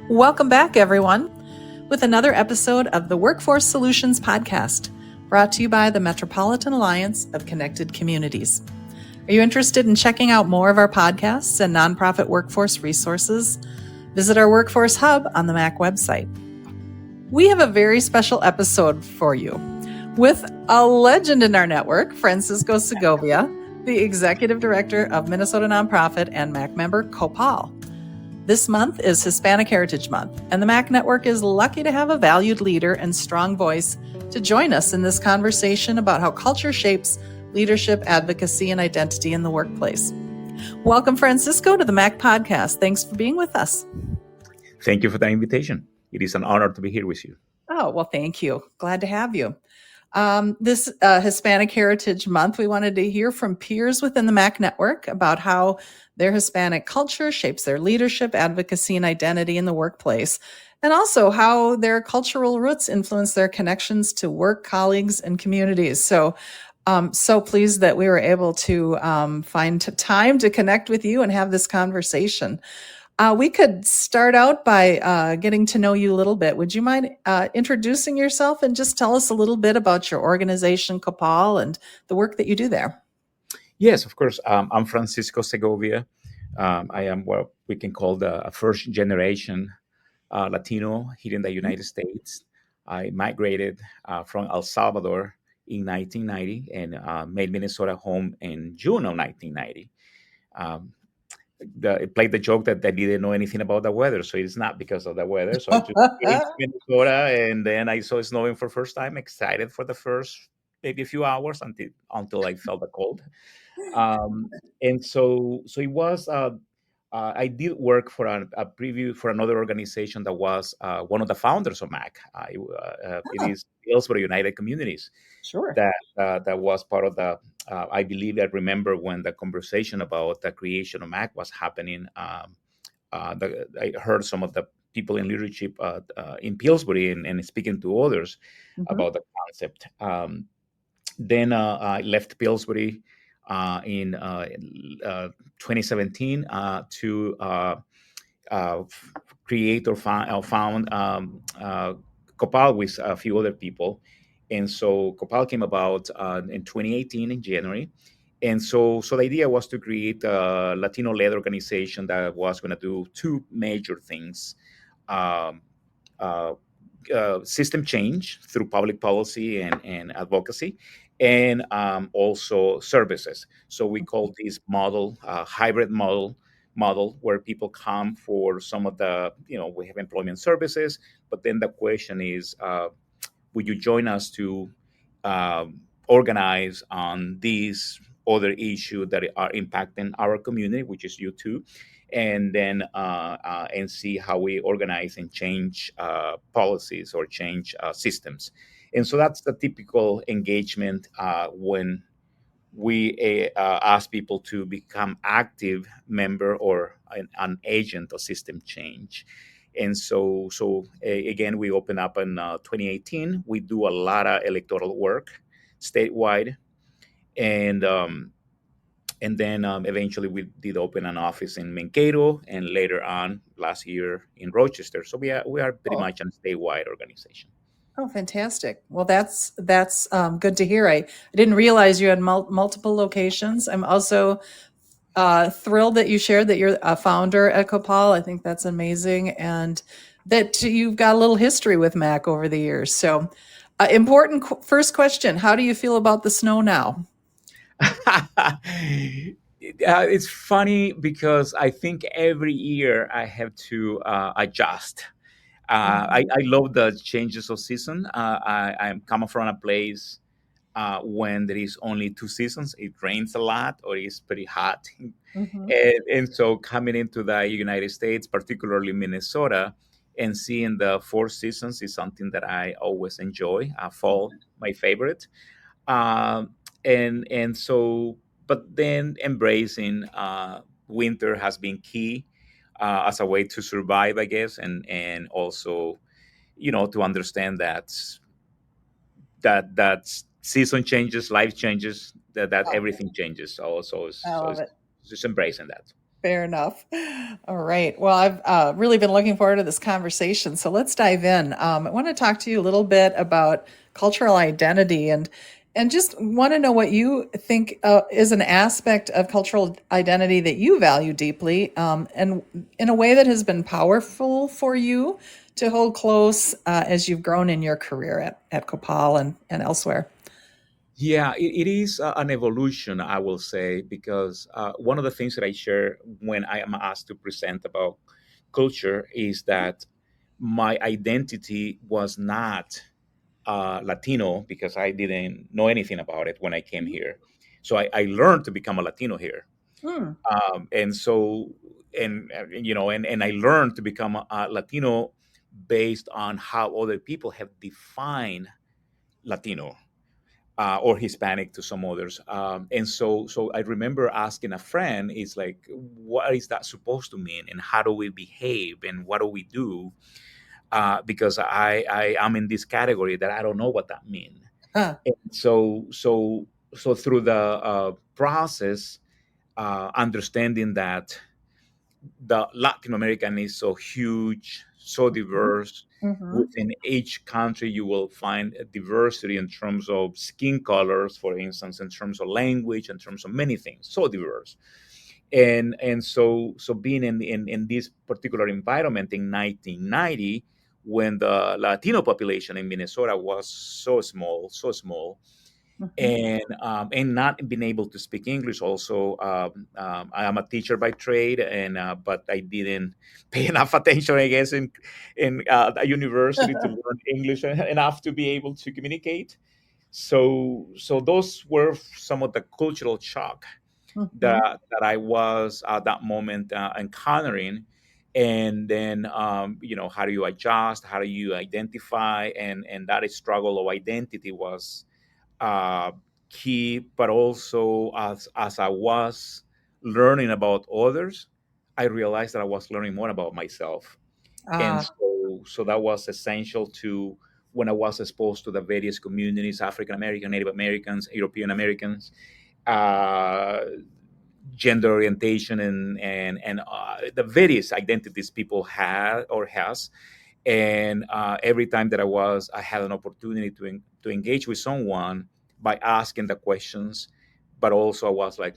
Welcome back, everyone, with another episode of the Workforce Solutions Podcast, brought to you by the Metropolitan Alliance of Connected Communities. Are you interested in checking out more of our podcasts and nonprofit workforce resources? Visit our Workforce Hub on the MACC website. We have a very special episode for you with a legend in our network, Francisco Segovia, the Executive Director of Minnesota Nonprofit and MACC member COPAL. This month is Hispanic Heritage Month, and the MACC Network is lucky to have a valued leader and strong voice to join us in this conversation about how culture shapes leadership, advocacy, and identity in the workplace. Welcome, Francisco, to the MACC Podcast. Thanks for being with us. Thank you for the invitation. It is an honor to be here with you. Oh, well, thank you. Glad to have you. This Hispanic Heritage Month, we wanted to hear from peers within the MACC Network about how their Hispanic culture shapes their leadership, advocacy, and identity in the workplace, and also how their cultural roots influence their connections to work, colleagues, and communities. So pleased that we were able to find time to connect with you and have this conversation. We could start out by getting to know you a little bit. Would you mind introducing yourself and just tell us a little bit about your organization, COPAL, and the work that you do there? Yes, of course. I'm Francisco Segovia. I am what we can call the first generation Latino here in the United States. I migrated from El Salvador in 1990 and made Minnesota home in June of 1990. I played the joke that I didn't know anything about the weather, so it's not because of the weather. So I just came to Minnesota, and then I saw it snowing for the first time. Excited for the first maybe a few hours until I felt the cold. And so it was. I did work for a preview for another organization that was one of the founders of MACC. It is Hillsborough United Communities. Sure. That was part of the. I believe I remember when the conversation about the creation of MACC was happening. I heard some of the people in leadership in Pillsbury and speaking to others about the concept. Then I left Pillsbury in 2017 to create or found COPAL with a few other people. And so COPAL came about in 2018 in January. And so the idea was to create a Latino-led organization that was going to do two major things. System change through public policy and advocacy, and also services. So we call this model hybrid model where people come for some of the, we have employment services, but then the question is, would you join us to organize on these other issues that are impacting our community, which is you too, and then and see how we organize and change policies or change systems. And so that's the typical engagement when we ask people to become active member or an agent of system change. And so again, we opened up in 2018. We do a lot of electoral work statewide, and then eventually we did open an office in Mankato, and later on last year in Rochester. So we are pretty much a statewide organization. Oh, fantastic. Well, that's good to hear. I didn't realize you had multiple locations. I'm also thrilled that you shared that you're a founder at COPAL. I think that's amazing, and that you've got a little history with MACC over the years. So, important first question: how do you feel about the snow now? It's funny because I think every year I have to adjust. I love the changes of season. I'm coming from a place when there is only two seasons. It rains a lot or it's pretty hot. And so coming into the United States, particularly Minnesota, and seeing the four seasons is something that I always enjoy. Fall, my favorite. And so, but then embracing winter has been key as a way to survive, I guess, and also, to understand that season changes, life changes, that everything changes. So it's just embracing that. Fair enough. All right. Well, I've really been looking forward to this conversation. So let's dive in. I want to talk to you a little bit about cultural identity and just want to know what you think is an aspect of cultural identity that you value deeply, and in a way that has been powerful for you to hold close as you've grown in your career at COPAL and elsewhere. Yeah, it is an evolution, I will say, because one of the things that I share when I am asked to present about culture is that my identity was not Latino because I didn't know anything about it when I came here. So I learned to become a Latino here. Hmm. And so, and I learned to become a Latino based on how other people have defined Latino or Hispanic to some others. And so I remember asking a friend, "Is like, what is that supposed to mean, and how do we behave, and what do we do?" Because I am in this category that I don't know what that means. Huh. And so through the process, understanding that the Latin American is so huge, so diverse. Hmm. Within each country, you will find a diversity in terms of skin colors, for instance, in terms of language, in terms of many things. So diverse, and so being in this particular environment in 1990, when the Latino population in Minnesota was so small, Hmm. and not being able to speak English. Also, I am a teacher by trade, and but I didn't pay enough attention, I guess, in a university to learn English enough to be able to communicate. So those were some of the cultural shock Hmm. that I was at that moment encountering. And then, how do you adjust? How do you identify? And that struggle of identity was uh, key, but also as I was learning about others, I realized that I was learning more about myself, and Ah, so that was essential to when I was exposed to the various communities: African American, Native Americans, European Americans, uh, gender orientation, and the various identities people had or has. And every time that I had an opportunity to engage with someone by asking the questions, but also I was like,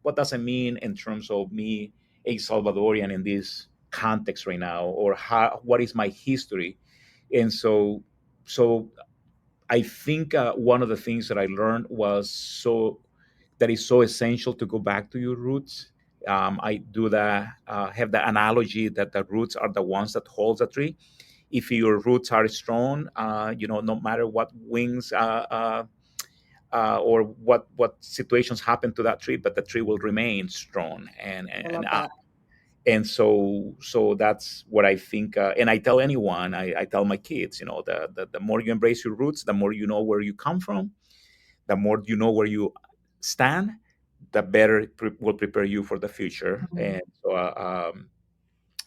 what does it mean in terms of me, a Salvadorian, in this context right now, or what is my history? And so I think one of the things that I learned was that is so essential to go back to your roots. I do that, have the analogy that the roots are the ones that hold the tree. If your roots are strong, no matter what wings or what situations happen to that tree, but the tree will remain strong I and love up. that. And so that's what I think. And I tell anyone, I tell my kids, the more you embrace your roots, the more you know where you come from, the more you know where you stand, the better it will prepare you for the future. Mhm. And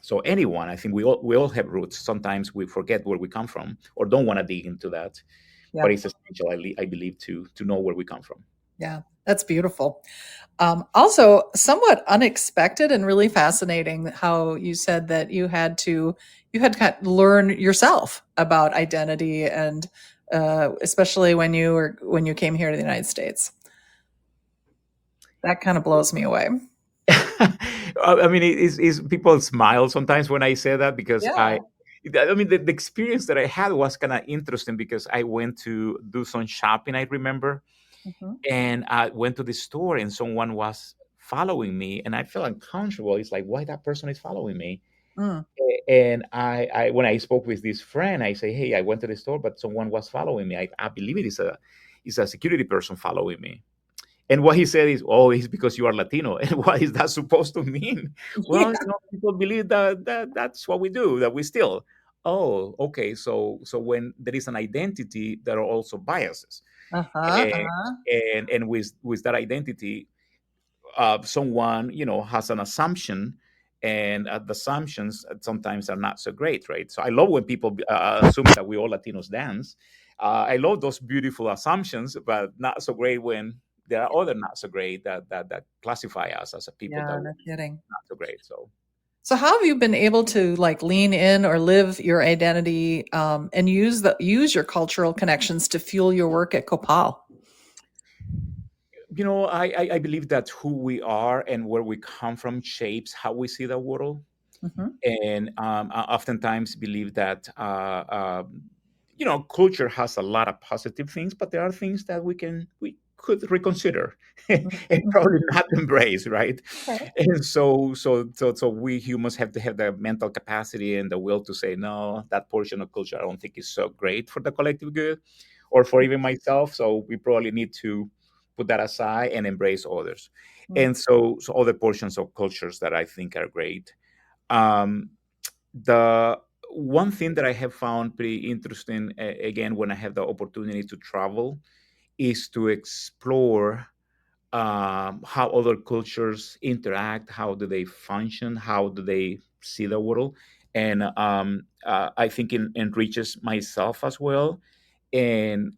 so anyone, I think we all have roots. Sometimes we forget where we come from or don't want to dig into that, but Yep. it's essential, I believe, to know where we come from. Yeah, that's beautiful. Also, somewhat unexpected and really fascinating how you said that you had to kind of learn yourself about identity and especially when you came here to the United States. That kind of blows me away. I mean, people smile sometimes when I say that because Yeah. I mean, the experience that I had was kind of interesting because I went to do some shopping, I remember, Hmm. and I went to the store and someone was following me, and I felt uncomfortable. It's like, why that person is following me? Mm. And when I spoke with this friend, I say, hey, I went to the store, but someone was following me. I believe it's a security person following me. And what he said is, "Oh, it's because you are Latino." And what is that supposed to mean? Well, Yeah. people believe that that's what we do, that we steal. Oh, okay. So when there is an identity, there are also biases, Uh-huh. and Uh-huh. and with that identity, someone has an assumption, and the assumptions sometimes are not so great, right? So I love when people assume that we all Latinos dance. I love those beautiful assumptions, but not so great when there are other not so great that classify us as a people that Yeah, were no kidding. not so great. So So how have you been able to like lean in or live your identity and use your cultural connections to fuel your work at COPAL? I believe that who we are and where we come from shapes how we see the world. Hmm. And I oftentimes believe that culture has a lot of positive things, but there are things that we could reconsider and probably not embrace, right? Okay. And so we humans have to have the mental capacity and the will to say no, that portion of culture I don't think is so great for the collective good or for even myself. So we probably need to put that aside and embrace others. And so other portions of cultures that I think are great. um, the one thing that I have found pretty interesting, again, when I have the opportunity to travel, is to explore how other cultures interact, how do they function, how do they see the world, and I think it enriches myself as well. And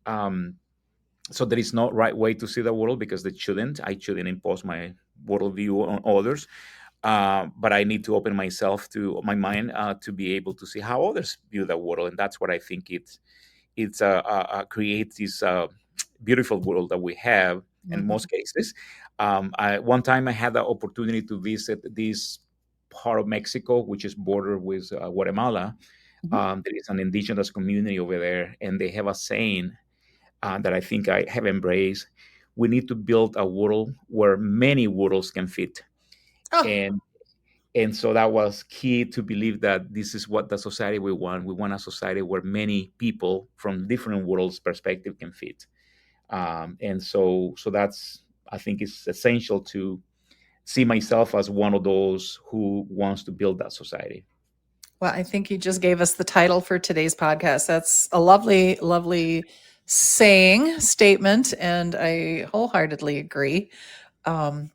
so there is no right way to see the world because I shouldn't impose my worldview on others, but I need to open my mind to be able to see how others view the world, and that's what I think creates this beautiful world that we have in Hmm. most cases. One time I had the opportunity to visit this part of Mexico, which is border with Guatemala. Hmm. There is an indigenous community over there, and they have a saying that I think I have embraced. We need to build a world where many worlds can fit. Oh, And so that was key to believe that this is what the society we want. We want a society where many people from different worlds perspective can fit. And so that's, I think, it's essential to see myself as one of those who wants to build that society. well, I think you just gave us the title for today's podcast. That's a lovely, lovely saying, statement, and I wholeheartedly agree. Um,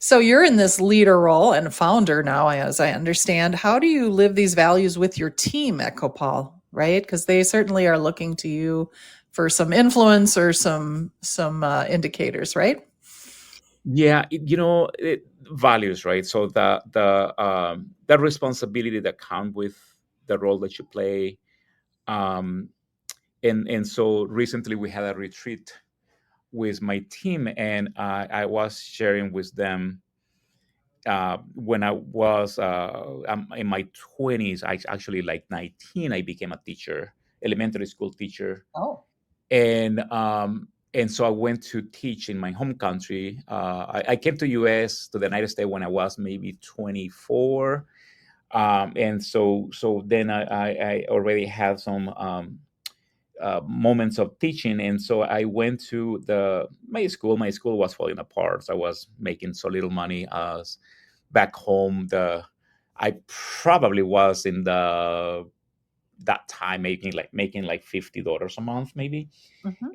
so you're in this leader role and founder now, as I understand. How do you live these values with your team at Copal, right? Because they certainly are looking to you for some influence or some indicators, right? Yeah, values, right? So the responsibility that come with the role that you play. Um, and so recently we had a retreat with my team, and I was sharing with them when I was in my 20s. I actually, like 19, I became a teacher, elementary school teacher, Oh. and so I went to teach in my home country. I came to US to the United States when I was maybe 24, and so then I already had some moments of teaching, and so I went to the my school. My school was falling apart. So I was making so little money as back home. The I probably was in the that time making like $50 a month maybe, Mhm.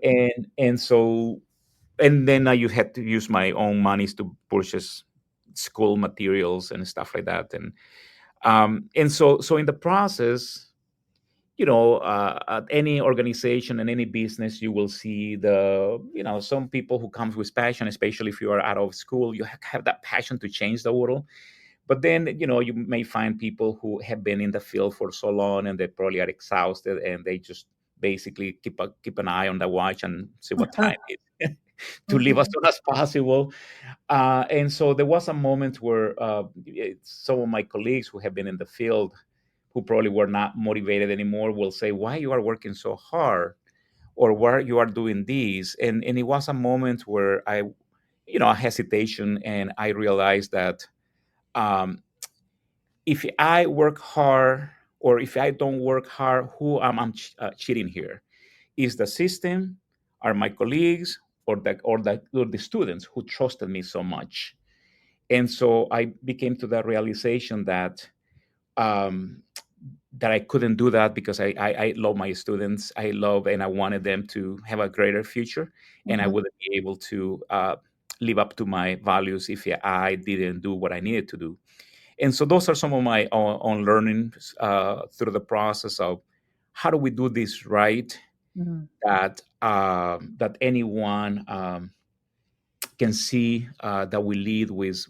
and then you had to use my own monies to purchase school materials and stuff like that, and so in the process, at any organization and any business, you will see some people who comes with passion, especially if you are out of school, you have that passion to change the world. But then, you may find people who have been in the field for so long and they probably are exhausted and they just basically keep an eye on the watch and see what time it is to leave as Mhm. soon as possible. And so there was a moment where some of my colleagues who have been in the field, who probably were not motivated anymore, will say, "Why you are working so hard, or why you are doing this?" And it was a moment where a hesitation, and I realized that um, if I work hard or if I don't work hard, who am I cheating here? Is the system, are my colleagues, or the students who trusted me so much? And so I became to the realization um, that I couldn't do that because I love my students. I love and I wanted them to have a greater future, and I Mhm. wouldn't be able to live up to my values if I didn't do what I needed to do. And so those are some of my own learnings through the process of how do we do this right, Mhm. that anyone can see that we lead with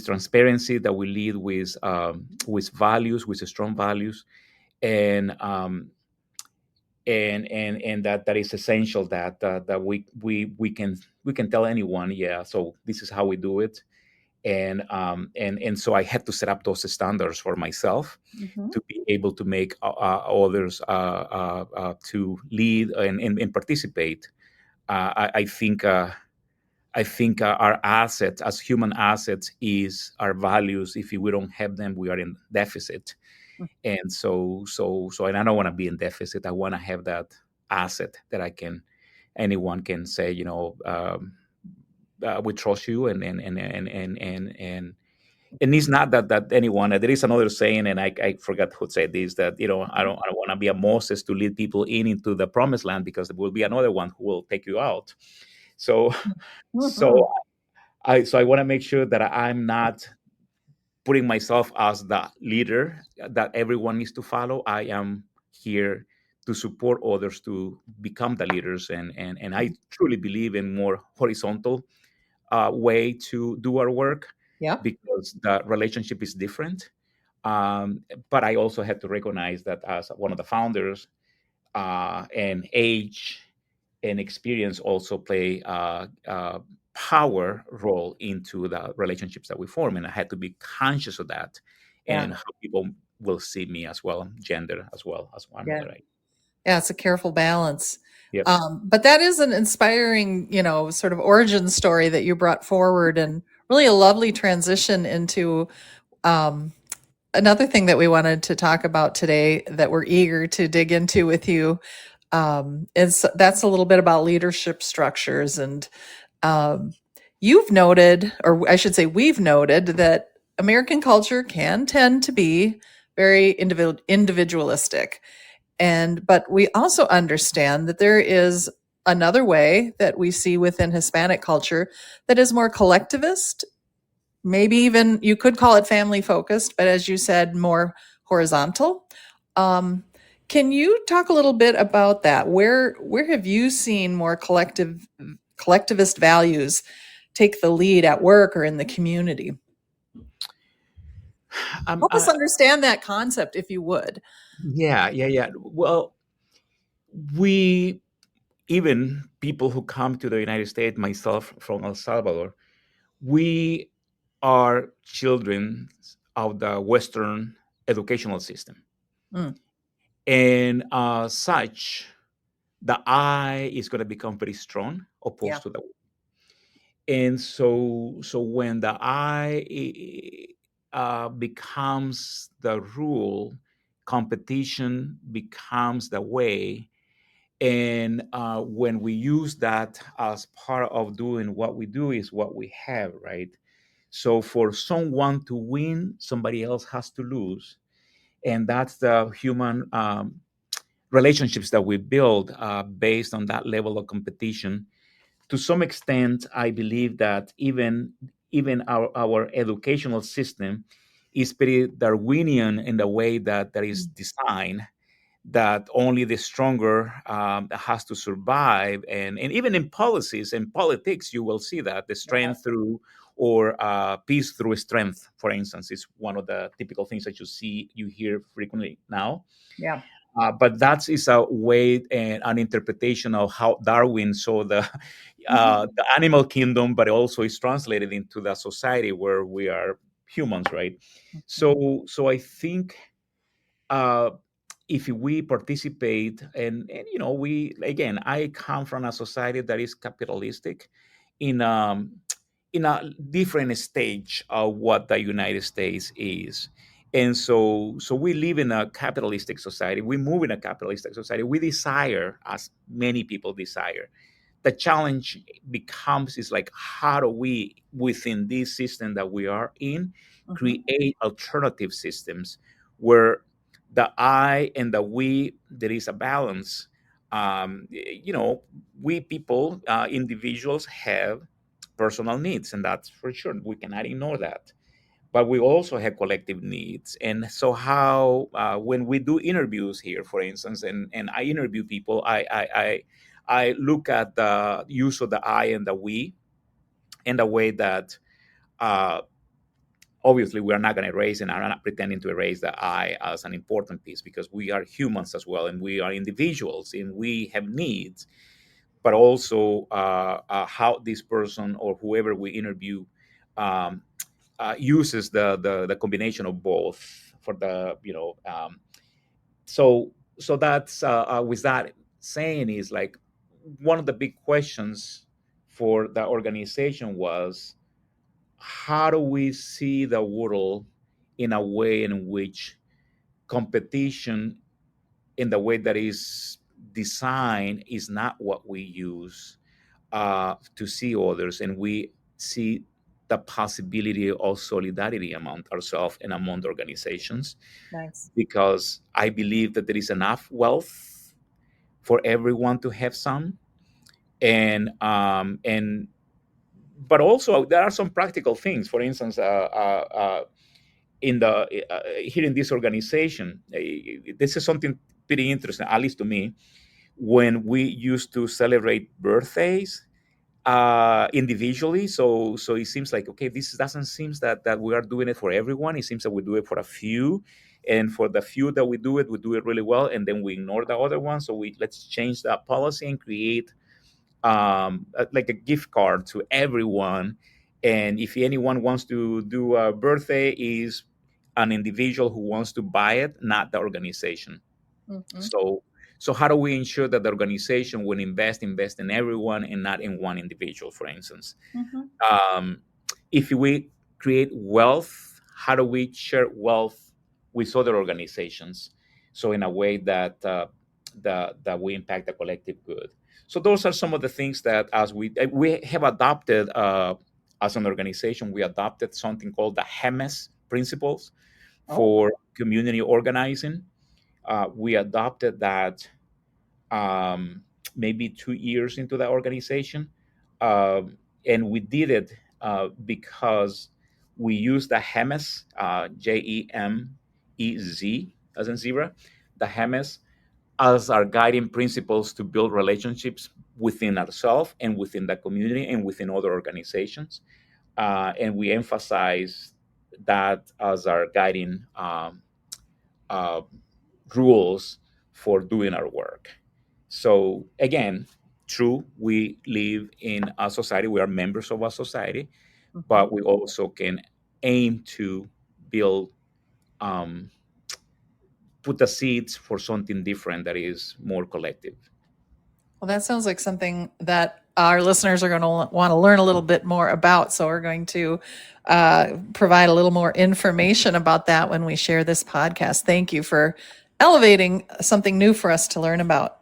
transparency, that we lead with values, with strong values, and that is essential, that we can tell anyone, yeah, so this is how we do it. And so I had to set up those standards for myself Mhm. to be able to make others to lead and participate. I think our assets as human assets is our values. If we don't have them, we are in deficit. And and I don't want to be in deficit. I want to have that asset that anyone can say, we trust you, and it's not that anyone. There is another saying, and I forgot who said this, that I don't want to be a Moses to lead people into the promised land, because there will be another one who will take you out. So so Mhm. I want to make sure that I'm not putting myself as the leader that everyone needs to follow. I am here to support others to become the leaders, and I truly believe in more horizontal way to do our work, Yep. because the relationship is different. But I also had to recognize that as one of the founders, and age and experience also play power role into the relationships that we form, and I had to be conscious of that, Yeah. and how people will see me as well, gender as well as one, Yeah. right? Yeah, it's a careful balance. Yep. But that is an inspiring, sort of origin story that you brought forward, and really a lovely transition into um, another thing that we wanted to talk about today that we're eager to dig into with you. Is that's a little bit about leadership structures. And um, you've noted, or I should say, we've noted that American culture can tend to be very individualistic. But we also understand that there is another way that we see within Hispanic culture that is more collectivist, maybe even you could call it family focused, but as you said, more horizontal. Um, can you talk a little bit about that? Where have you seen more collectivist values take the lead at work or in the community? um, Help us uh, understand that concept, if you would. yeah. Well, we, even people who come to the United States, myself from El Salvador, we are children of the Western educational system. Mm, And such, the I is going to become very strong yeah, opposed to the. And so when the I becomes the rule, competition becomes the way. And when we use that as part of doing what we do, is what we have, right? So for someone to win, somebody else has to lose. And that's the human relationships that we build based on that level of competition. To some extent, I believe that even our educational system is pretty Darwinian in the way that is mm, designed, that only the stronger has to survive. And even in policies and politics, you will see that the yeah, strength through, or peace through strength, for instance, is one of the typical things that you hear frequently now. yeah. But that is a way and an interpretation of how Darwin saw Mhm. the animal kingdom, but also is translated into the society where we are humans, right? So I think uh, if we participate, and we, again, I come from a society that is capitalistic, in in a different stage of what the United States is. And so we live in a capitalistic society. We move in a capitalistic society. We desire, as many people desire. The challenge becomes is like, how do we, within this system that we are in, Mhm. create alternative systems where the I and the we, there is a balance. We people, individuals, have personal needs, and that's for sure. We cannot ignore that. But we also have collective needs. And so, how, when we do interviews here, for instance, and I interview people, I look at the use of the I and the we, in the way that uh, obviously we are not going to erase, and I'm not pretending to erase the I as an important piece, because we are humans as well, and we are individuals, and we have needs. But also how this person or whoever we interview um, uses the combination of both for the so that's with that saying is like one of the big questions for the organization was, how do we see the world in a way in which competition in the way that is designed is not what we use to see others, and we see the possibility of solidarity among ourselves and among the organizations, Nice. because I believe that there is enough wealth for everyone to have some, and but also there are some practical things. For instance, in the here in this organization, this is something pretty interesting, at least to me. When we used to celebrate birthdays individually, so it seems like, okay, this doesn't seem that we are doing it for everyone. It seems that we do it for a few, and for the few that we do it really well, and then we ignore the other ones. So we let's change that policy and create like a gift card to everyone. And if anyone wants to do a birthday, is an individual who wants to buy it, not the organization. Mm-hmm. So how do we ensure that the organization will invest in everyone and not in one individual, for instance? Mm-hmm. um, if we create wealth, how do we share wealth with other organizations? So in a way that that we impact the collective good. So those are some of the things that, as we have adopted as an organization, we adopted something called the HEMES principles Oh, for community organizing. We adopted that um, maybe 2 years into the organization. Um, and we did it because we used the HEMES, JEMEZ, as in zebra, the HEMES as our guiding principles to build relationships within ourselves and within the community and within other organizations. And we emphasize that as our guiding uh, rules for doing our work. So again, true, we live in a society, we are members of a society, mm-hmm. but we also can aim to build, um, put the seeds for something different that is more collective. Well, that sounds like something that our listeners are going to want to learn a little bit more about. So we're going to provide a little more information about that when we share this podcast. Thank you for elevating something new for us to learn about.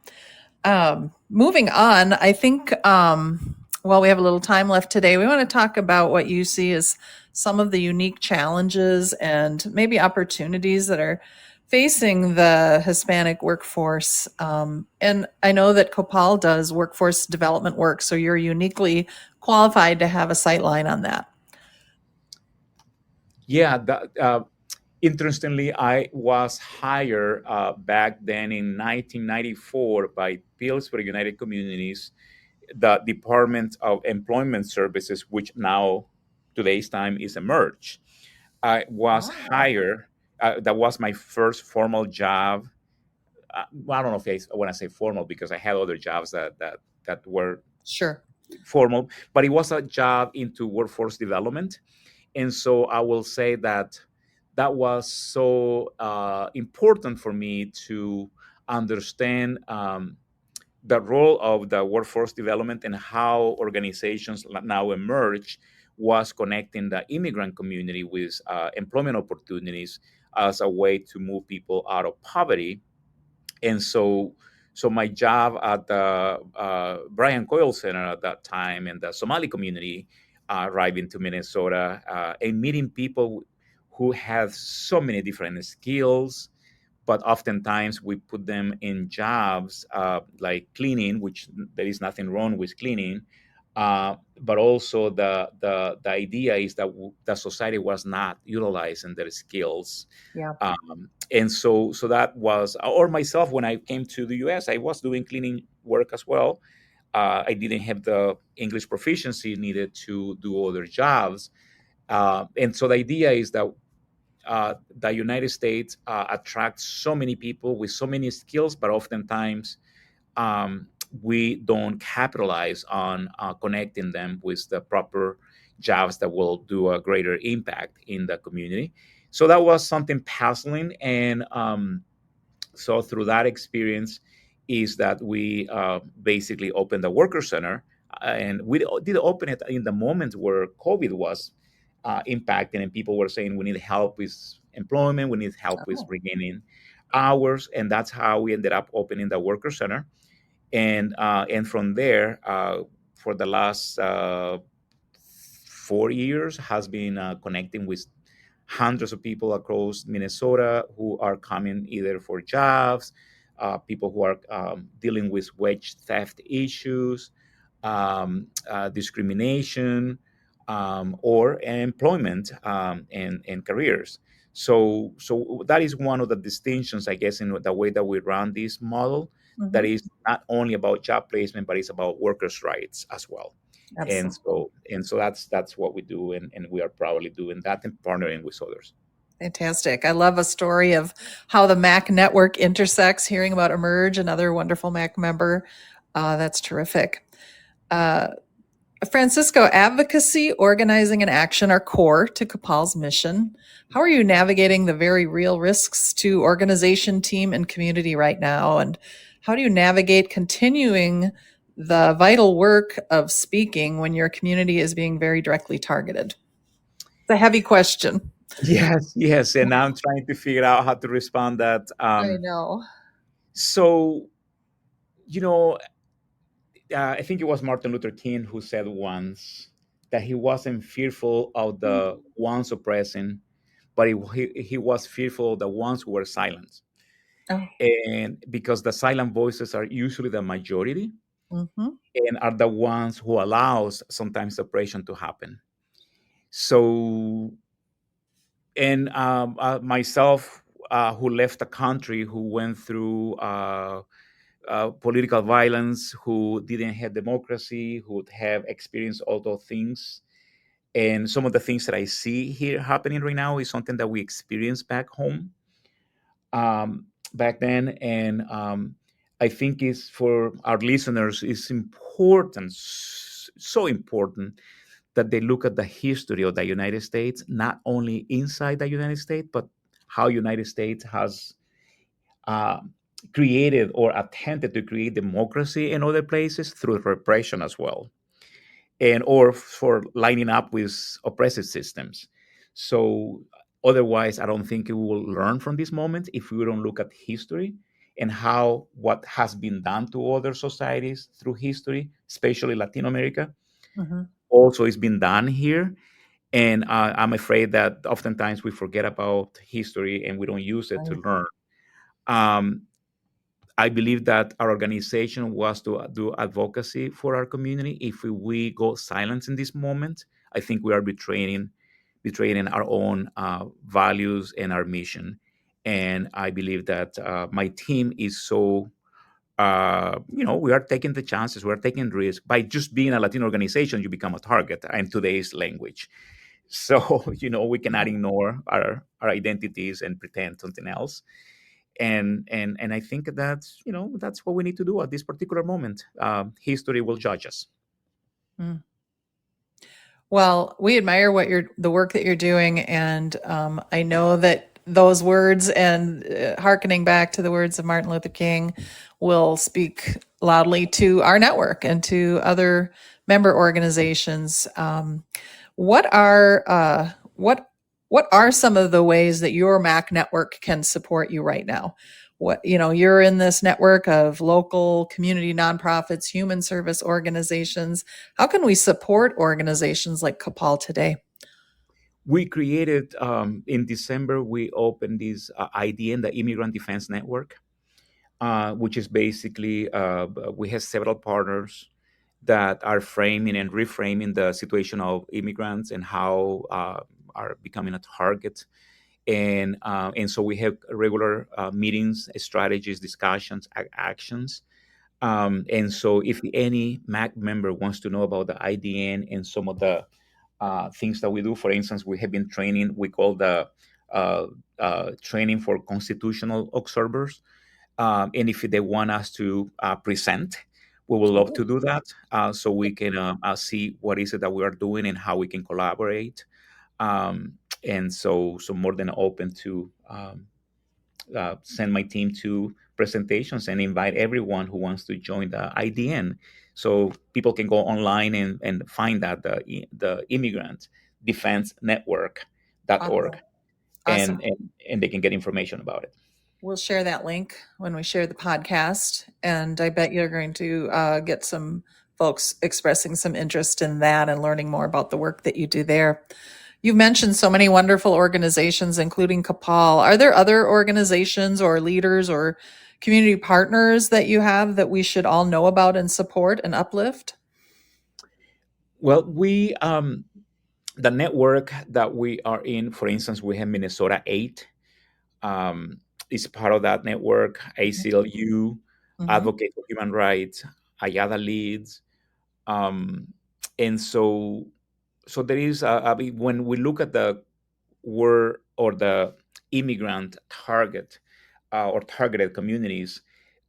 Moving on, I think while we have a little time left today, we want to talk about what you see as some of the unique challenges and maybe opportunities that are facing the Hispanic workforce. And I know that COPAL does workforce development work, so you're uniquely qualified to have a sight line on that. Yeah, interestingly, I was hired back then in 1994 by Pillsbury United Communities, the Department of Employment Services, which now today's time is Emerge. I was Oh, hired. That was my first formal job. Well, I don't know if I want to say formal, because I had other jobs that were sure. formal, but it was a job into workforce development. And so I will say that that was so important for me to understand the role of the workforce development and how organizations now emerge was connecting the immigrant community with employment opportunities as a way to move people out of poverty. And so my job at the Brian Coyle Center at that time in the Somali community, arriving to Minnesota and meeting people who have so many different skills, but oftentimes we put them in jobs like cleaning, which there is nothing wrong with cleaning. But also the idea is that the society was not utilizing their skills, Yeah. and so that was, or myself, when I came to the US, I was doing cleaning work as well. I didn't have the English proficiency needed to do other jobs. And so the idea is that the United States attracts so many people with so many skills, but oftentimes um, we don't capitalize on connecting them with the proper jobs that will do a greater impact in the community. So that was something puzzling, and so through that experience is that we basically opened the worker center, and we did open it in the moment where COVID was impacting, and people were saying we need help with employment, we need help with Oh. regaining hours, and that's how we ended up opening the worker center. And from there, for the last 4 years, has been connecting with hundreds of people across Minnesota who are coming either for jobs, people who are dealing with wage theft issues, discrimination, or employment and careers. So that is one of the distinctions, I guess, in the way that we run this model. That Hmm. is not only about job placement, but it's about workers' rights as well. And Absolutely. so that's what we do, and we are proudly doing that and partnering with others. Fantastic. I love a story of how the MAC network intersects, hearing about Emerge, another wonderful MAC member. That's terrific. Uh, Francisco, advocacy, organizing, and action are core to COPAL's mission. How are you navigating the very real risks to organization, team, and community right now? And how do you navigate continuing the vital work of speaking when your community is being very directly targeted? It's a heavy question. Yes, yes, and I'm trying to figure out how to respond that. I know. So you know, I think it was Martin Luther King who said once that he wasn't fearful of the ones oppressing, but he was fearful of the ones who were silent. Oh. And because the silent voices are usually the majority Hmm. and are the ones who allows sometimes oppression to happen. So, and myself, who left the country, who went through political violence, who didn't have democracy, who have experienced all those things. And some of the things that I see here happening right now is something that we experienced back home, back then. And I think is for our listeners, it's important, so important that they look at the history of the United States, not only inside the United States, but how United States has uh, created or attempted to create democracy in other places through repression as well, and or for lining up with oppressive systems. So otherwise, I don't think we will learn from this moment if we don't look at history and how what has been done to other societies through history, especially Latin America, Hmm. also is being done here. And I'm afraid that oftentimes we forget about history and we don't use it to Right. learn. Um, I believe that our organization was to do advocacy for our community. If we go silent in this moment, I think we are betraying our own values and our mission. And I believe that my team is so, we are taking the chances, we're taking risks. By just being a Latin organization, you become a target in today's language. So, we cannot ignore our identities and pretend something else. And I think that's what we need to do at this particular moment. History will judge us. Mm. Well, we admire the work that you're doing, and I know that those words and hearkening back to the words of Martin Luther King will speak loudly to our network and to other member organizations. What are what are some of the ways that your MAC network can support you right now? You're in this network of local community nonprofits, human service organizations. How can we support organizations like COPAL today? We created in December. We opened this IDN, the Immigrant Defense Network, which is basically we have several partners that are framing and reframing the situation of immigrants and how are becoming a target. And so we have regular meetings, strategies, discussions, actions. And so, if any MAC member wants to know about the IDN and some of the things that we do, for instance, we have been training, we call the uh, training for constitutional observers. And if they want us to present, we will love to do that, so we can see what is it that we are doing and how we can collaborate. And so more than open to send my team to presentations and invite everyone who wants to join the IDN. So people can go online and find that the Immigrant Defense Network.org, Awesome. and, Awesome. and they can get information about it. We'll share that link when we share the podcast. And I bet you're going to get some folks expressing some interest in that and learning more about the work that you do there. You've mentioned so many wonderful organizations, including COPAL. Are there other organizations or leaders or community partners that you have that we should all know about and support and uplift? Well, the network that we are in, for instance, we have Minnesota 8, is part of that network. ACLU, Mm-hmm. Advocate for Human Rights, Ayada Leads. Um, and so there is when we look at the word or the immigrant target, or targeted communities,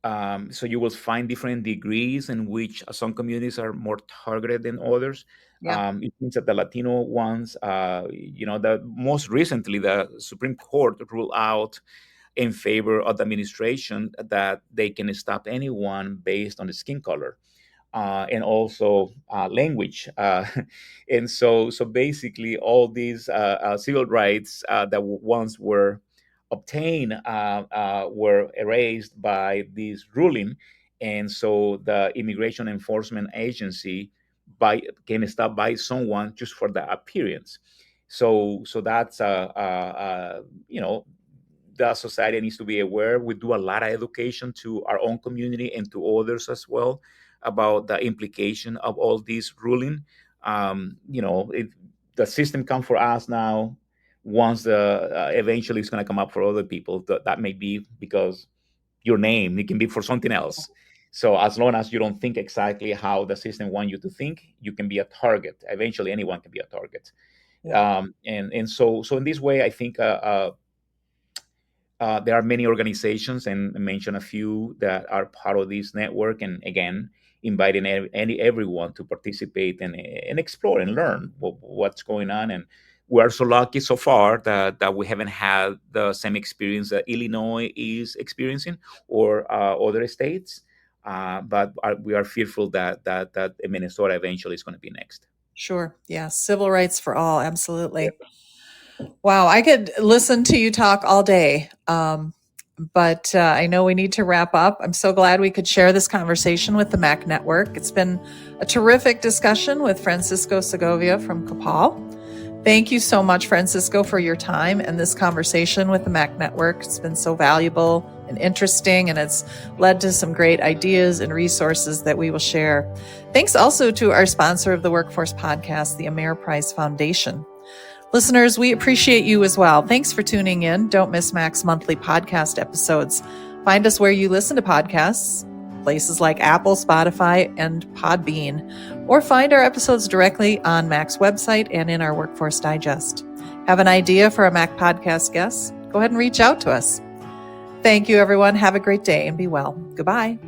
so you will find different degrees in which some communities are more targeted than others. Yeah. It means that the Latino ones, the most recently, the Supreme Court ruled out in favor of the administration that they can stop anyone based on the skin color, and also language. And so basically, all these civil rights that once were obtained were erased by this ruling. And so the Immigration Enforcement Agency can stop by someone just for the appearance. So that's the society needs to be aware. We do a lot of education to our own community and to others as well about the implication of all this ruling. The system come for us now. Once eventually it's going to come up for other people. That may be because your name. It can be for something else. So as long as you don't think exactly how the system wants you to think, you can be a target. Eventually, anyone can be a target. Yeah. And so in this way, I think there are many organizations, and I mention a few that are part of this network. And again, inviting everyone to participate and explore and learn what's going on. And we are so lucky so far that we haven't had the same experience that Illinois is experiencing, or other states. But we are fearful that Minnesota eventually is going to be next. Sure. Yeah. Civil rights for all. Absolutely. Wow. I could listen to you talk all day. But I know we need to wrap up. I'm so glad we could share this conversation with the MACC Network. It's been a terrific discussion with Francisco Segovia from COPAL. Thank you so much, Francisco, for your time and this conversation with the MACC Network. It's been so valuable and interesting, and it's led to some great ideas and resources that we will share. Thanks also to our sponsor of the Workforce Podcast, the Ameriprise Foundation. Listeners, we appreciate you as well. Thanks for tuning in. Don't miss MACC's monthly podcast episodes. Find us where you listen to podcasts, places like Apple, Spotify, and Podbean, or find our episodes directly on MACC's website and in our Workforce Digest. Have an idea for a MACC podcast guest? Go ahead and reach out to us. Thank you, everyone. Have a great day and be well. Goodbye.